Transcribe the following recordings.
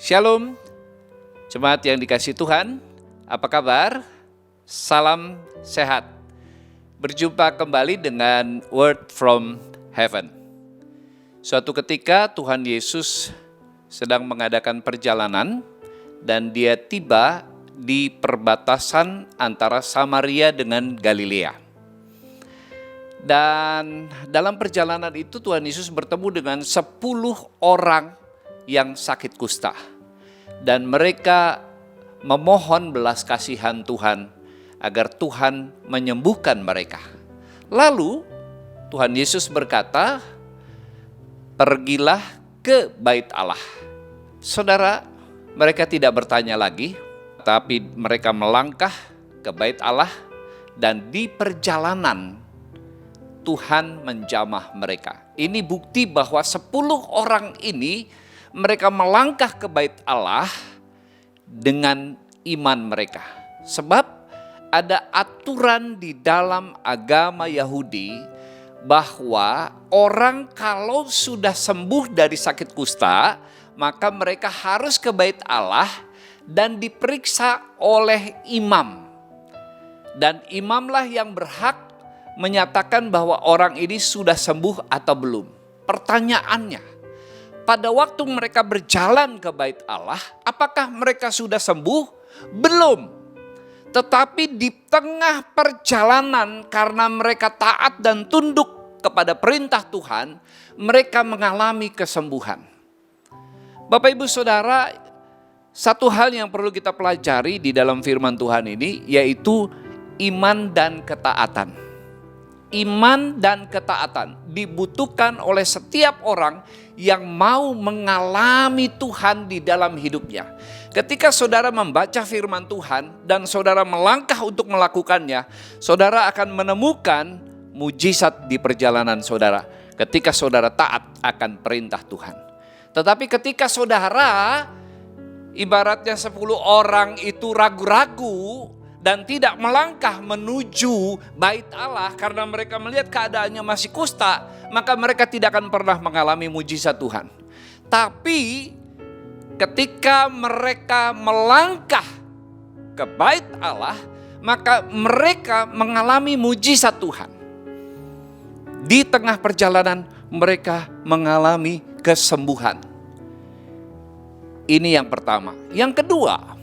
Shalom, jemaat yang dikasihi Tuhan, apa kabar? Salam sehat. Berjumpa kembali dengan Word from Heaven. Suatu ketika Tuhan Yesus sedang mengadakan perjalanan dan dia tiba di perbatasan antara Samaria dengan Galilea. Dan dalam perjalanan itu Tuhan Yesus bertemu dengan 10 orang yang sakit kusta. Dan mereka memohon belas kasihan Tuhan agar Tuhan menyembuhkan mereka. Lalu Tuhan Yesus berkata, "Pergilah ke bait Allah." Saudara, mereka tidak bertanya lagi, tapi mereka melangkah ke bait Allah dan di perjalanan Tuhan menjamah mereka. Ini bukti bahwa 10 orang ini mereka melangkah ke bait Allah dengan iman mereka. Sebab ada aturan di dalam agama Yahudi bahwa orang kalau sudah sembuh dari sakit kusta, maka mereka harus ke bait Allah dan diperiksa oleh imam. Dan imamlah yang berhak menyatakan bahwa orang ini sudah sembuh atau belum. Pertanyaannya, pada waktu mereka berjalan ke bait Allah, apakah mereka sudah sembuh? Belum. Tetapi di tengah perjalanan karena mereka taat dan tunduk kepada perintah Tuhan, mereka mengalami kesembuhan. Bapak Ibu Saudara, satu hal yang perlu kita pelajari di dalam firman Tuhan ini yaitu iman dan ketaatan. Iman dan ketaatan dibutuhkan oleh setiap orang yang mau mengalami Tuhan di dalam hidupnya. Ketika saudara membaca firman Tuhan dan saudara melangkah untuk melakukannya, saudara akan menemukan mujizat di perjalanan saudara ketika saudara taat akan perintah Tuhan. Tetapi ketika saudara ibaratnya 10 orang itu ragu-ragu dan tidak melangkah menuju bait Allah karena mereka melihat keadaannya masih kusta, maka mereka tidak akan pernah mengalami mujizat Tuhan. Tapi ketika mereka melangkah ke bait Allah, maka mereka mengalami mujizat Tuhan. Di tengah perjalanan mereka mengalami kesembuhan. Ini yang pertama. Yang kedua,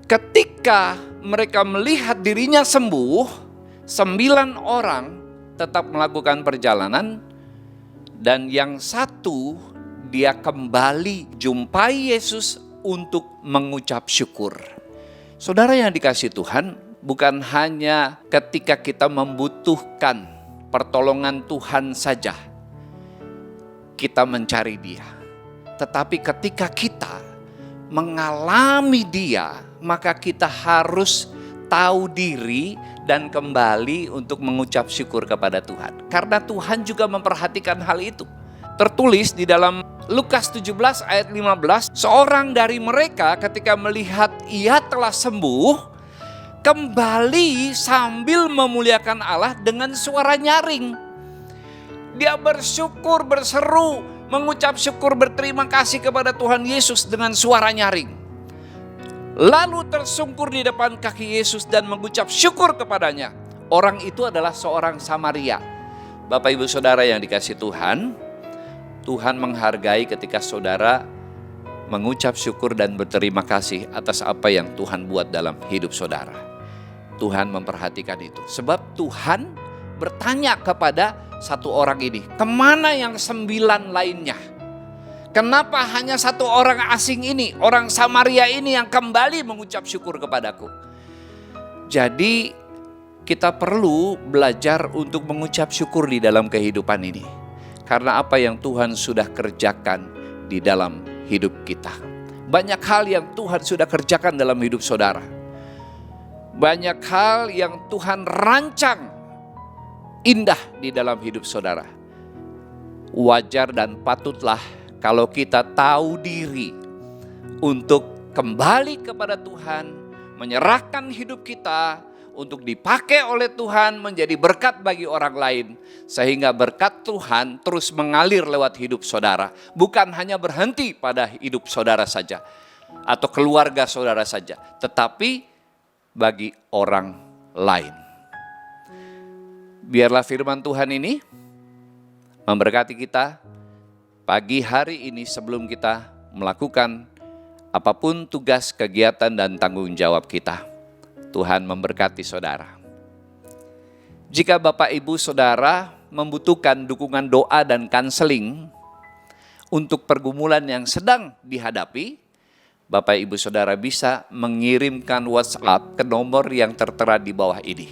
ketika mereka melihat dirinya sembuh, 9 orang tetap melakukan perjalanan dan yang satu dia kembali jumpai Yesus untuk mengucap syukur. Saudara yang dikasihi Tuhan, bukan hanya ketika kita membutuhkan pertolongan Tuhan saja kita mencari Dia, tetapi ketika kita mengalami Dia, maka kita harus tahu diri dan kembali untuk mengucap syukur kepada Tuhan. Karena Tuhan juga memperhatikan hal itu. Tertulis di dalam Lukas 17 ayat 15, seorang dari mereka ketika melihat ia telah sembuh, kembali sambil memuliakan Allah dengan suara nyaring. Dia bersyukur, berseru, mengucap syukur, berterima kasih kepada Tuhan Yesus dengan suara nyaring. Lalu tersungkur di depan kaki Yesus dan mengucap syukur kepadanya. Orang itu adalah seorang Samaria. Bapak Ibu Saudara yang dikasihi Tuhan, Tuhan menghargai ketika saudara mengucap syukur dan berterima kasih atas apa yang Tuhan buat dalam hidup saudara. Tuhan memperhatikan itu. Sebab Tuhan bertanya kepada satu orang ini, kemana yang 9 lainnya? Kenapa hanya satu orang asing ini, orang Samaria ini yang kembali mengucap syukur kepadaku? Jadi kita perlu belajar untuk mengucap syukur di dalam kehidupan ini. Karena apa yang Tuhan sudah kerjakan di dalam hidup kita. Banyak hal yang Tuhan sudah kerjakan dalam hidup saudara. Banyak hal yang Tuhan rancang indah di dalam hidup saudara. Wajar dan patutlah kalau kita tahu diri untuk kembali kepada Tuhan, menyerahkan hidup kita untuk dipakai oleh Tuhan menjadi berkat bagi orang lain. Sehingga berkat Tuhan terus mengalir lewat hidup saudara. Bukan hanya berhenti pada hidup saudara saja atau keluarga saudara saja, tetapi bagi orang lain. Biarlah firman Tuhan ini memberkati kita pagi hari ini sebelum kita melakukan apapun tugas, kegiatan, dan tanggung jawab kita. Tuhan memberkati saudara. Jika Bapak Ibu Saudara membutuhkan dukungan doa dan kanseling untuk pergumulan yang sedang dihadapi, Bapak Ibu Saudara bisa mengirimkan WhatsApp ke nomor yang tertera di bawah ini.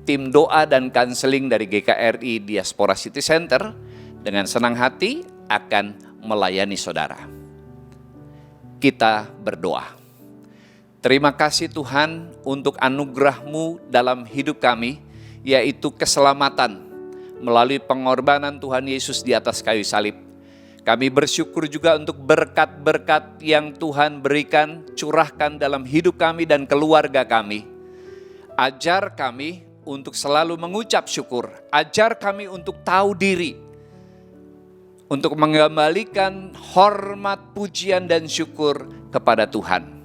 Tim doa dan kanseling dari GKRI Diaspora City Center dengan senang hati akan melayani saudara. Kita berdoa. Terima kasih Tuhan untuk anugerah-Mu dalam hidup kami, yaitu keselamatan melalui pengorbanan Tuhan Yesus di atas kayu salib. Kami bersyukur juga untuk berkat-berkat yang Tuhan berikan, curahkan dalam hidup kami dan keluarga kami. Ajar kami untuk selalu mengucap syukur, ajar kami untuk tahu diri, untuk mengembalikan hormat, pujian, dan syukur kepada Tuhan.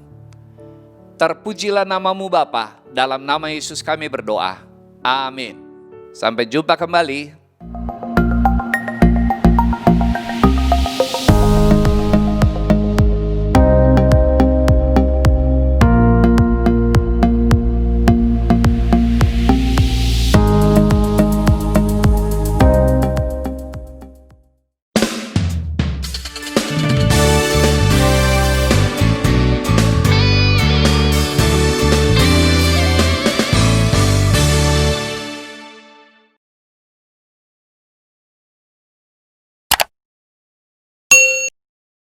Terpujilah nama-Mu Bapa, dalam nama Yesus kami berdoa. Amin. Sampai jumpa kembali.